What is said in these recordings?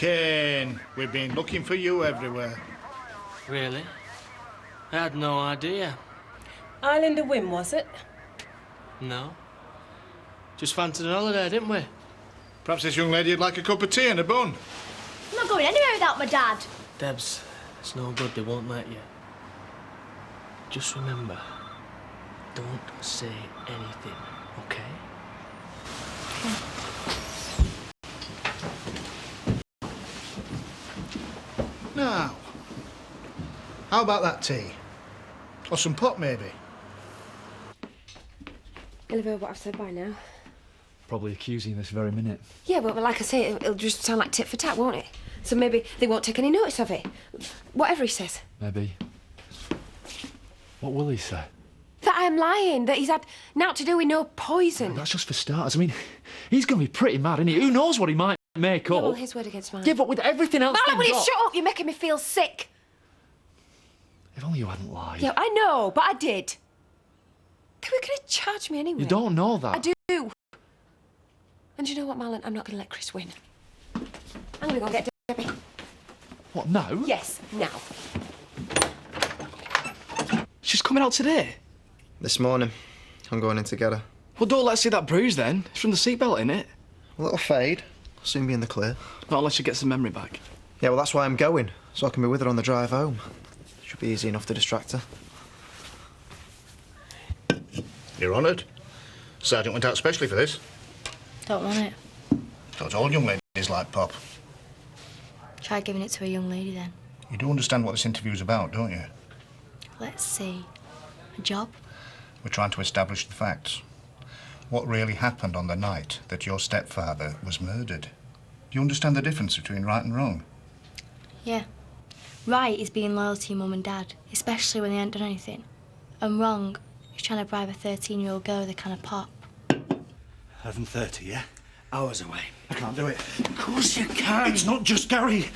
Kane, we've been looking for you everywhere. Really? I had no idea. Island of Whim, was it? No. Just fancied an holiday, didn't we? Perhaps this young lady'd like a cup of tea and a bun. I'm not going anywhere without my dad. Debs, it's no good, they won't let you. Just remember, don't say anything, okay? Now, how about that tea? Or some pop, maybe? You'll have heard what I've said by now. Probably accusing this very minute. Yeah, but like I say, it'll just sound like tit for tat, won't it? So maybe they won't take any notice of it. Whatever he says. Maybe. What will he say? That I'm lying, that he's had naught to do with no poison. Well, that's just for starters. I mean, he's going to be pretty mad, isn't he? Who knows what he might make Yeah, up? well, his word against mine. Yeah, but with everything else Marlon, will they've you got... shut up? You're making me feel sick. If only you hadn't lied. Yeah, I know, but I did. They were going to charge me anyway. You don't know that. I do. And you know what, Marlon? I'm not going to let Chris win. I'm going to go and get Debbie. What, now? Yes, now. She's coming out today? This morning. I'm going in to get her. Well, don't let her see that bruise then. It's from the seatbelt, innit? A little fade. I'll soon be in the clear. Not unless she gets the memory back. Yeah, well, that's why I'm going. So I can be with her on the drive home. Should be easy enough to distract her. You're honoured. Sergeant went out specially for this. Don't want it. Thought all young ladies like pop. Try giving it to a young lady then. You do understand what this interview's about, don't you? Let's see. A job? We're trying to establish the facts. What really happened on the night that your stepfather was murdered? Do you understand the difference between right and wrong? Yeah. Right is being loyal to your mum and dad, especially when they ain't done anything. And wrong is trying to bribe a 13-year-old girl with a can of pop. 11:30, yeah? Hours away. I can't do it. Of course you can. It's not just Gary.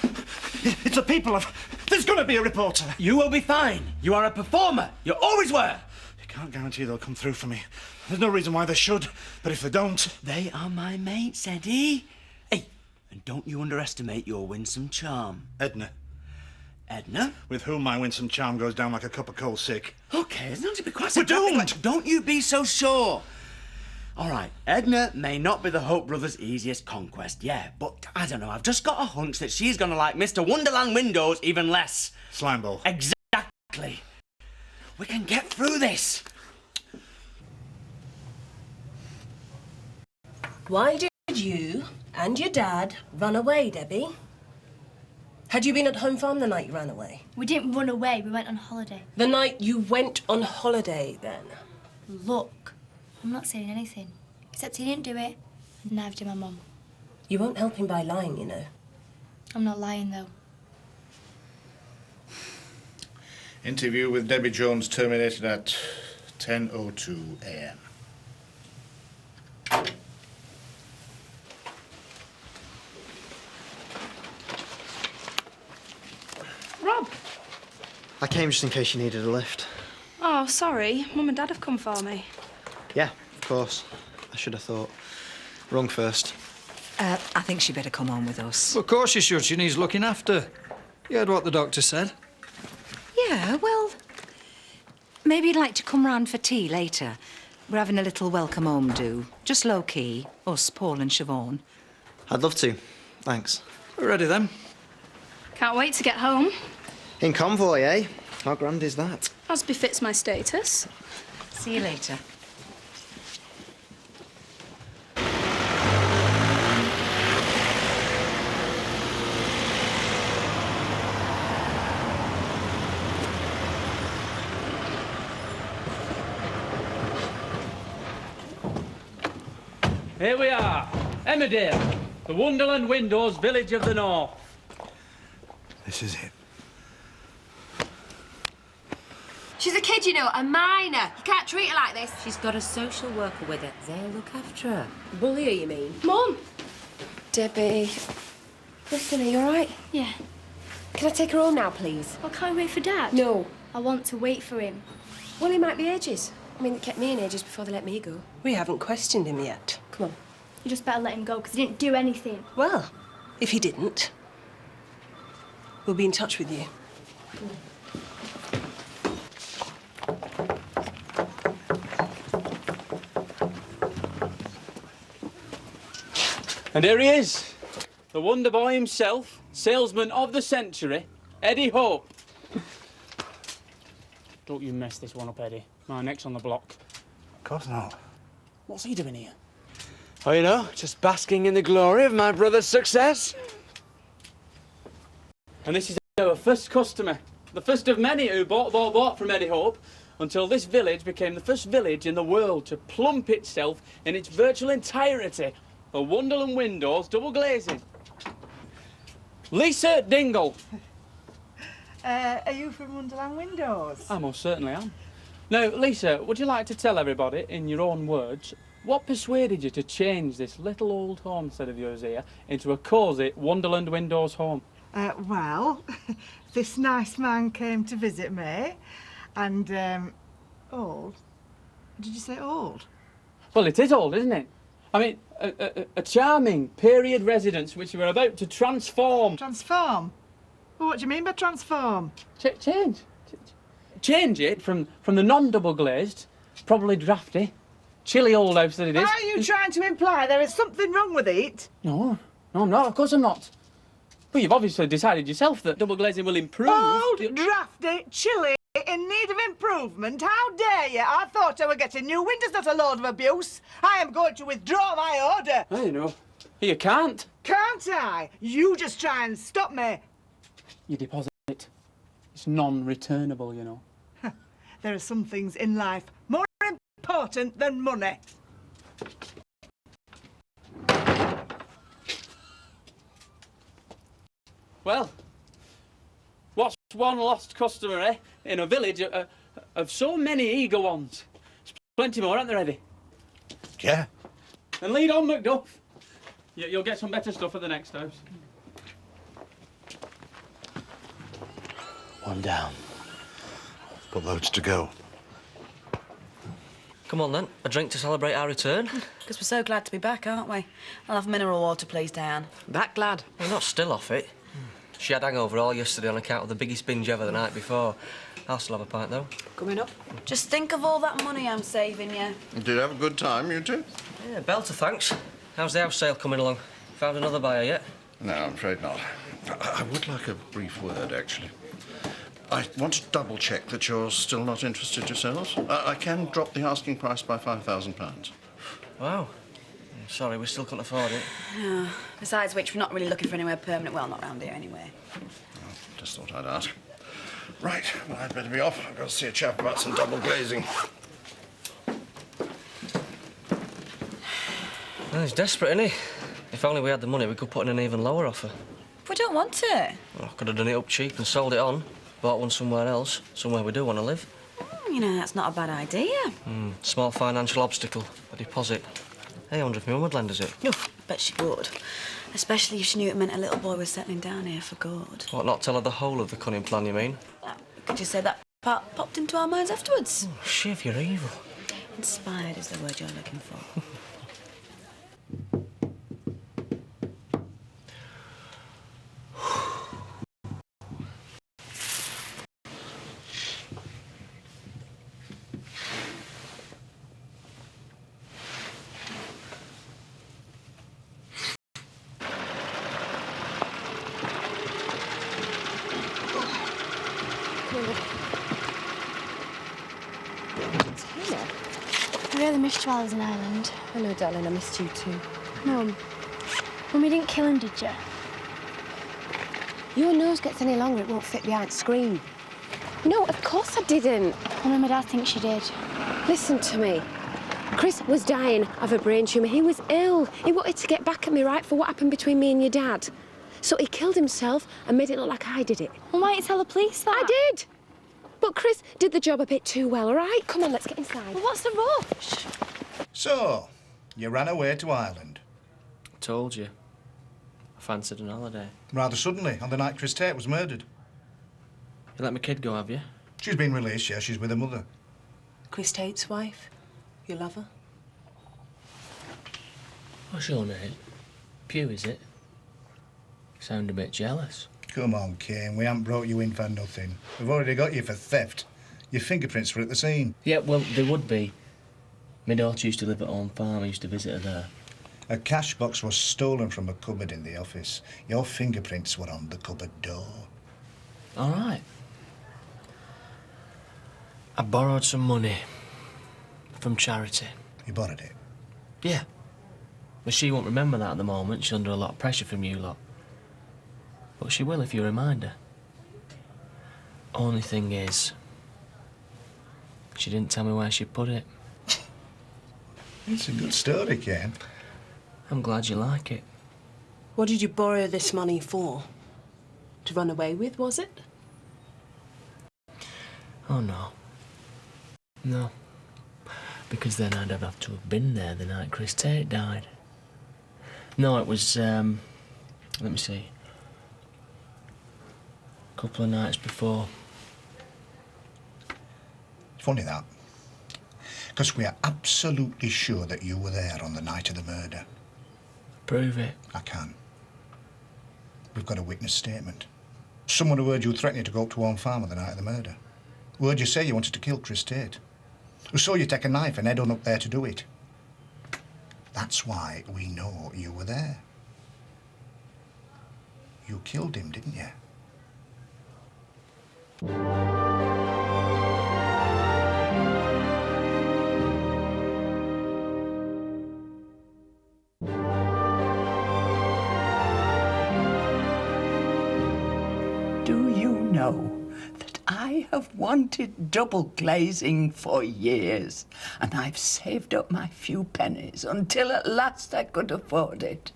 It's the people of... There's going to be a reporter. You will be fine. You are a performer. You always were. You can't guarantee they'll come through for me. There's no reason why they should, but if they don't... They are my mates, Eddie. Hey, and don't you underestimate your winsome charm. Edna, Edna? with whom my winsome charm goes down like a cup of cold sick. Okay, there's nothing to be quite... We're doomed! Don't you be so sure. All right, Edna may not be the Hope brothers' easiest conquest, yeah, but I don't know, I've just got a hunch that she's gonna like Mr. Wonderland Windows even less. Slimeball. Exactly. We can get through this. Why did you and your dad run away, Debbie? Had you been at home farm the night you ran away? We didn't run away, we went on holiday. The night you went on holiday, then? Look, I'm not saying anything. Except he didn't do it, and neither did my mum. You won't help him by lying, you know. I'm not lying, though. Interview with Debbie Jones terminated at 10:02 a.m. Rob! I came just in case you needed a lift. Oh, sorry. Mum and Dad have come for me. Yeah, of course. I should have thought. Wrong first. I think she better come on with us. Well, of course she should. She needs looking after. You heard what the doctor said. Yeah, well, maybe you'd like to come round for tea later. We're having a little welcome home do. Just low-key. Us, Paul and Siobhan. I'd love to. Thanks. We're ready then. Can't wait to get home. In convoy, eh? How grand is that? As befits my status. See you later. Here we are, Emmerdale, the Wonderland Windows village of the north. This is it. She's a kid, you know, a minor. You can't treat her like this. She's got a social worker with her. They'll look after her. Bully her, you mean? Mum! Debbie. Listen, are you all right? Yeah. Can I take her home now, please? Well, can't we wait for Dad? No. I want to wait for him. Well, he might be ages. I mean, they kept me in ages before they let me go. We haven't questioned him yet. Come on. You just better let him go, because he didn't do anything. Well, if he didn't, We'll be in touch with you. And here he is, the wonder boy himself, salesman of the century, Eddie Hope. Don't you mess this one up, Eddie. My neck's on the block. Of course not. What's he doing here? Oh, you know, just basking in the glory of my brother's success. And this is our first customer, the first of many who bought from Eddie Hope, until this village became the first village in the world to plump itself in its virtual entirety for Wonderland Windows double glazing. Lisa Dingle. Are you from Wonderland Windows? I most certainly am. Now, Lisa, would you like to tell everybody, in your own words, what persuaded you to change this little old homestead of yours here into a cosy Wonderland Windows home? Well, this nice man came to visit me, and, old? Did you say old? Well, it is old, isn't it? I mean, a charming period residence which we're about to transform. Transform? Well, what do you mean by transform? Change. Change it from the non-double glazed, probably drafty, chilly old house that it is. Are you trying to imply there is something wrong with it? No, I'm not. Of course I'm not. Well, you've obviously decided yourself that double glazing will improve. Old, drafty, chilly, in need of improvement. How dare you? I thought I were getting new windows, not a load of abuse. I am going to withdraw my order. I know. You can't. Can't I? You just try and stop me. You deposit it. It's non-returnable, you know. There are some things in life more important than money. Well, what's one lost customer, eh? In a village of so many eager ones. There's plenty more, aren't there, Eddie? Yeah. And lead on, Macduff. You'll get some better stuff at the next house. One down. Got loads to go. Come on then, a drink to celebrate our return. Because we're so glad to be back, aren't we? I'll have mineral water, please, Diane. That glad? You're not still off it. She had hangover all yesterday on account of the biggest binge ever the night before. I'll still have a pint, though. Coming up. Just think of all that money I'm saving you. Did you have a good time, you two? Yeah, belter, thanks. How's the house sale coming along? Found another buyer yet? No, I'm afraid not. I would like a brief word, actually. I want to double-check that you're still not interested yourselves. I can drop the asking price by £5,000. Wow. Sorry, we still couldn't afford it. Yeah. Besides which, we're not really looking for anywhere permanent. Well, not round here, anyway. Oh, just thought I'd ask. Right, well, I'd better be off. I've got to see a chap about some double glazing. Well, he's desperate, isn't he? If only we had the money, we could put in an even lower offer. But we don't want it. Well, I could have done it up cheap and sold it on. Bought one somewhere else, somewhere we do want to live. You know, that's not a bad idea. Small financial obstacle, a deposit. Hey, I wonder if my mum would lend us it. I bet she would. Especially if she knew it meant a little boy was settling down here for good. What, not tell her the whole of the cunning plan, you mean? Could you say that part popped into our minds afterwards? Oh, Shiv, you're evil. Inspired is the word you're looking for. I really missed you while I was in Ireland. I know, darling, I missed you too. Mum, you didn't kill him, did you? Your nose gets any longer, it won't fit behind the screen. No, of course I didn't. Well, Mum and Dad think she did. Listen to me. Chris was dying of a brain tumour. He was ill. He wanted to get back at me, right, for what happened between me and your dad. So he killed himself and made it look like I did it. Well, why didn't you tell the police that? I did. But Chris did the job a bit too well, all right? Come on, let's get inside. Well, what's the rush? So, you ran away to Ireland. I told you. I fancied an holiday. Rather suddenly, on the night Chris Tate was murdered. You let my kid go, have you? She's been released, yeah, she's with her mother. Chris Tate's wife? Your lover? What's your name? Pew, is it? Sound a bit jealous. Come on, Kane, we haven't brought you in for nothing. We've already got you for theft. Your fingerprints were at the scene. Yeah, well, they would be. My daughter used to live at home farm. I used to visit her there. A cash box was stolen from a cupboard in the office. Your fingerprints were on the cupboard door. All right. I borrowed some money from charity. You borrowed it? Yeah. But she won't remember that at the moment. She's under a lot of pressure from you lot. But she will if you remind her. Only thing is, she didn't tell me where she put it. It's a good story, Ken. I'm glad you like it. What did you borrow this money for? To run away with, was it? Oh, no. No. Because then I'd have to have been there the night Chris Tate died. No, it was, let me see. A couple of nights before. Funny that. Because we are absolutely sure that you were there on the night of the murder. Prove it. I can. We've got a witness statement. Someone who heard you threatening to go up to Home Farm on the night of the murder. Who heard you say you wanted to kill Chris Tate. Who saw you take a knife and head on up there to do it. That's why we know you were there. You killed him, didn't you? Do you know that I have wanted double glazing for years, and I've saved up my few pennies until at last I could afford it.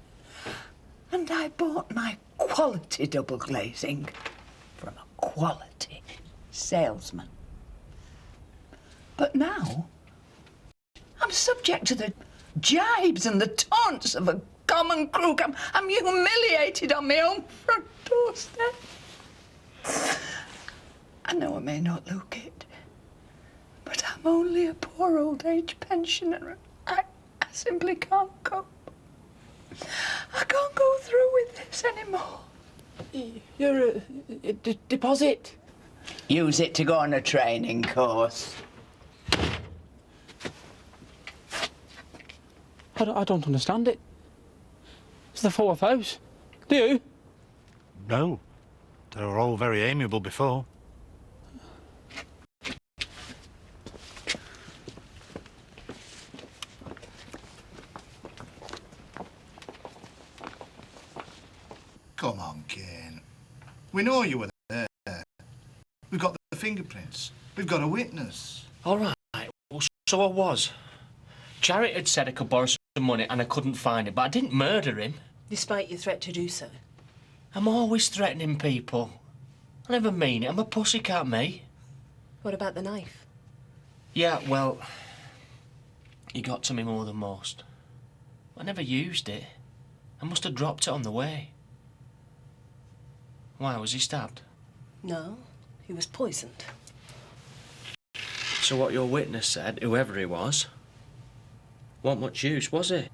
And I bought my quality double glazing from a quality salesman. But now I'm subject to the jibes and the taunts of a common crook. I'm humiliated on my own front doorstep. I know I may not look it, but I'm only a poor old age pensioner. I simply can't cope. I can't go through with this anymore. Your deposit. Use it to go on a training course. I don't understand it. It's the fourth house. Do you? No. They were all very amiable before. Come on, Kane. We know you were there. We've got the fingerprints. We've got a witness. All right. Well, so I was. Charity had said I could borrow some money and I couldn't find it, but I didn't murder him. Despite your threat to do so. I'm always threatening people. I never mean it. I'm a pussycat, me. What about the knife? Yeah, well, he got to me more than most. I never used it. I must have dropped it on the way. Why, was he stabbed? No, he was poisoned. So what your witness said, whoever he was, wasn't much use, was it?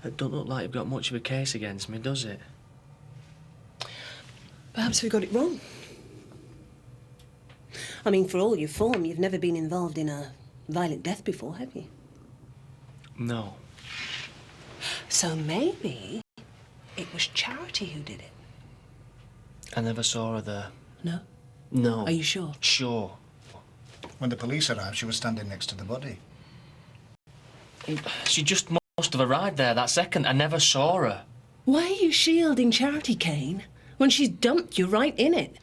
It don't look like you've got much of a case against me, does it? Perhaps we got it wrong. I mean, for all your form, you've never been involved in a violent death before, have you? No. So maybe it was Charity who did it. I never saw her there. No? No. Are you sure? Sure. When the police arrived, she was standing next to the body. She just must have arrived there that second. I never saw her. Why are you shielding Charity, Kane, when she's dumped you right in it?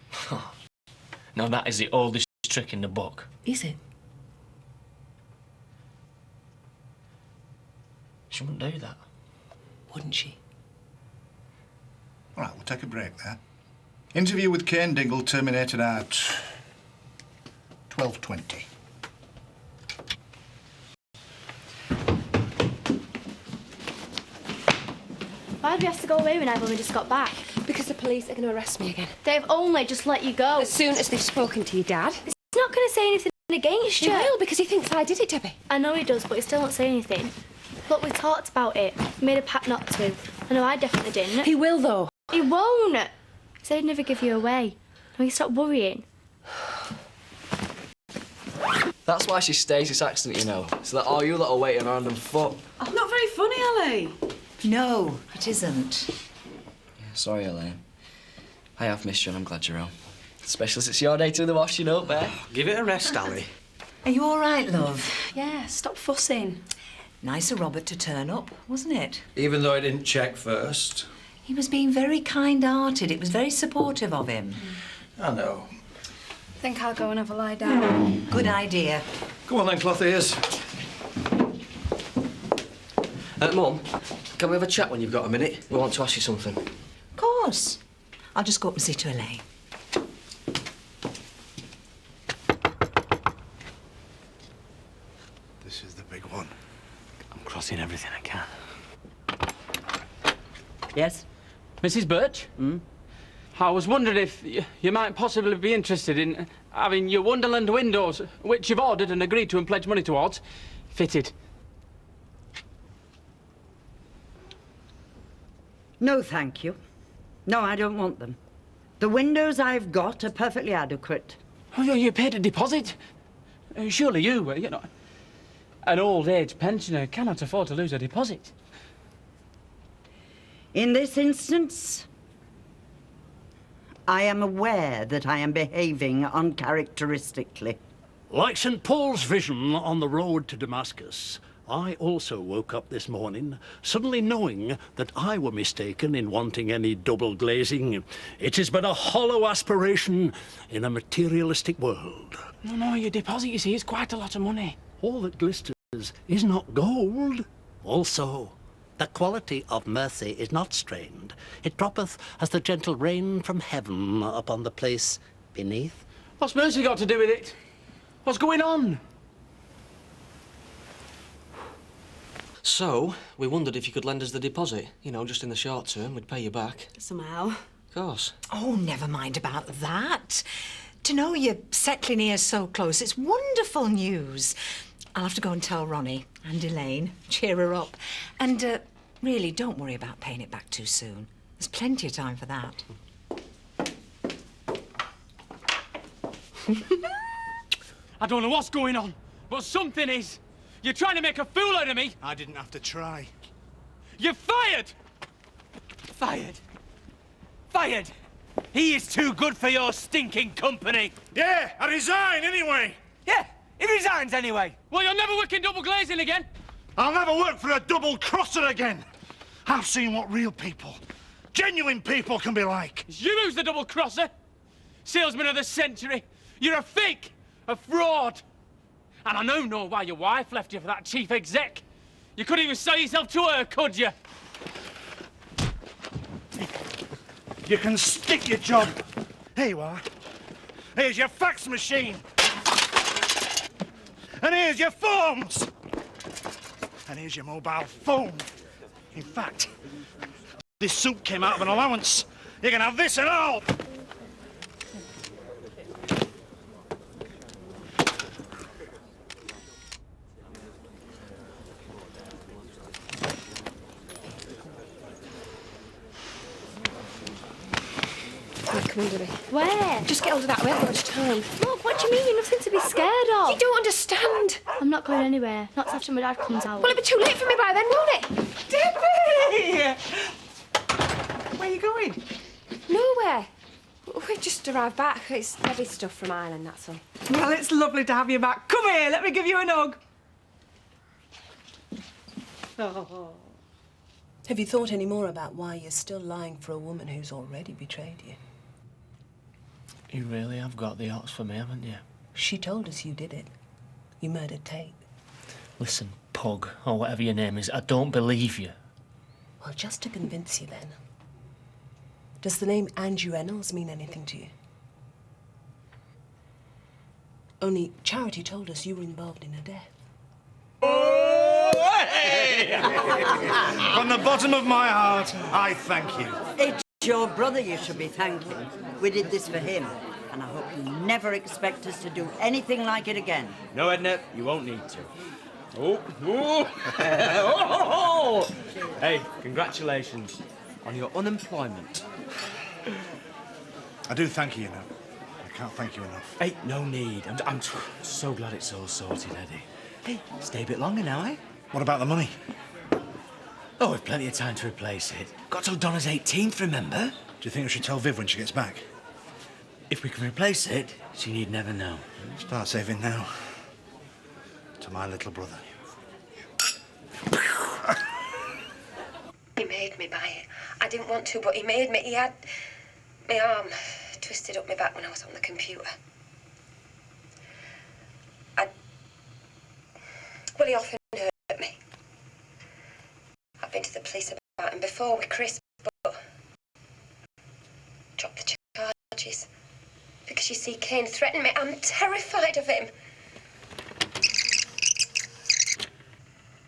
No, that is the oldest trick in the book. Is it? She wouldn't do that. Wouldn't she? All right, we'll take a break there. Interview with Kane Dingle terminated at 12:20. Why did we have to go away when I've only just got back? Because the police are going to arrest me again. They've only just let you go. As soon as they've spoken to your dad. He's not going to say anything against you. He will, because he thinks I did it, Debbie. I know he does, but he still won't say anything. Look, we talked about it. We made a pact not to. I know I definitely didn't. He will, though. He won't. I said I'd never give you away. Now you stop worrying. That's why she stays this accident, you know. So that all you lot are waiting around on foot. Oh, not very funny, Ellie. No, it isn't. Yeah, sorry, Elaine. I have missed you and I'm glad you're home. Especially since it's your day to do the washing up, eh? Give it a rest, Ali. Are you all right, love? Yeah, stop fussing. Nice of Robert to turn up, wasn't it? Even though I didn't check first. He was being very kind-hearted. It was very supportive of him. I know. I think I'll go and have a lie down. Good idea. Come on then, cloth ears. Mum, can we have a chat when you've got a minute? We want to ask you something. Of course. I'll just go up and see to Elaine. This is the big one. I'm crossing everything I can. Yes? Mrs. Birch? I was wondering if you might possibly be interested in having your Wonderland windows, which you've ordered and agreed to and pledged money towards, fitted. No, thank you. No, I don't want them. The windows I've got are perfectly adequate. Oh, you paid a deposit? Surely you know, an old-age pensioner cannot afford to lose a deposit. In this instance, I am aware that I am behaving uncharacteristically. Like St. Paul's vision on the road to Damascus, I also woke up this morning suddenly knowing that I were mistaken in wanting any double glazing. It is but a hollow aspiration in a materialistic world. No, your deposit, you see, is quite a lot of money. All that glisters is not gold. Also, the quality of mercy is not strained. It droppeth as the gentle rain from heaven upon the place beneath. What's mercy got to do with it? What's going on? So, we wondered if you could lend us the deposit. You know, just in the short term, we'd pay you back. Somehow. Of course. Oh, never mind about that. To know you're settling here so close, it's wonderful news. I'll have to go and tell Ronnie and Elaine, cheer her up. And really, don't worry about paying it back too soon. There's plenty of time for that. I don't know what's going on, but something is. You're trying to make a fool out of me. I didn't have to try. You're fired! Fired. Fired. He is too good for your stinking company. Yeah, I resign anyway. Yeah, he resigns anyway. Well, you'll never work in double glazing again. I'll never work for a double crosser again. I've seen what real people, genuine people can be like. It's you who's the double crosser. Salesman of the century. You're a fake, a fraud. And I know why your wife left you for that chief exec. You couldn't even sell yourself to her, could you? You can stick your job. Here you are. Here's your fax machine. And here's your forms. And here's your mobile phone. In fact, this suit came out of an allowance. You can have this and all. Come on, Debbie. Where? Just get hold of that. We haven't got much time. Look, what do you mean? You've nothing to be scared of. You don't understand. I'm not going anywhere. Not after my dad comes out. Well, it'll be too late for me by then, won't it? Debbie! Where are you going? Nowhere. We've just arrived back. It's heavy stuff from Ireland, that's all. Well, it's lovely to have you back. Come here, let me give you an hug. Oh. Have you thought any more about why you're still lying for a woman who's already betrayed you? You really have got the ox for me, haven't you? She told us you did it. You murdered Tate. Listen, Pug, or whatever your name is, I don't believe you. Well, just to convince you then. Does the name Andrew Reynolds mean anything to you? Only Charity told us you were involved in her death. Oh, hey! From the bottom of my heart, I thank you. It's your brother you should be thanking. We did this for him, and I hope you never expect us to do anything like it again. No, Edna, you won't need to. Oh. Hey, congratulations on your unemployment. I do thank you, you know. I can't thank you enough. Hey, no need. I'm so glad it's all sorted, Eddie. Hey, stay a bit longer now, eh? What about the money? Oh, we've plenty of time to replace it. Got till Donna's 18th, remember? Do you think we should tell Viv when she gets back? If we can replace it, she need never know. Start saving now. To my little brother. He made me buy it. I didn't want to, but he made me. He had my arm twisted up my back when I was on the computer. Well, he often hurt me. I've been to the police about him before with Chris, but dropped the charges. Because you see, Kane threatened me. I'm terrified of him.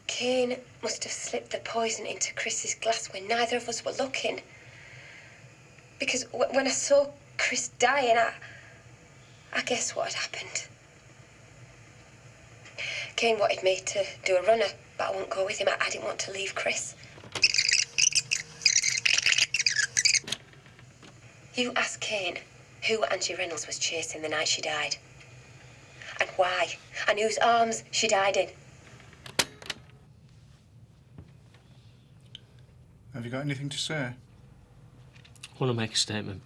Kane must have slipped the poison into Chris's glass when neither of us were looking. Because when I saw Chris dying, I guessed what had happened. Kane wanted me to do a runner, but I won't go with him. I didn't want to leave Chris. You ask Kane who Angie Reynolds was chasing the night she died. And why. And whose arms she died in. Have you got anything to say? I want to make a statement.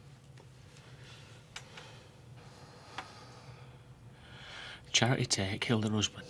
Charity Tate killed her husband.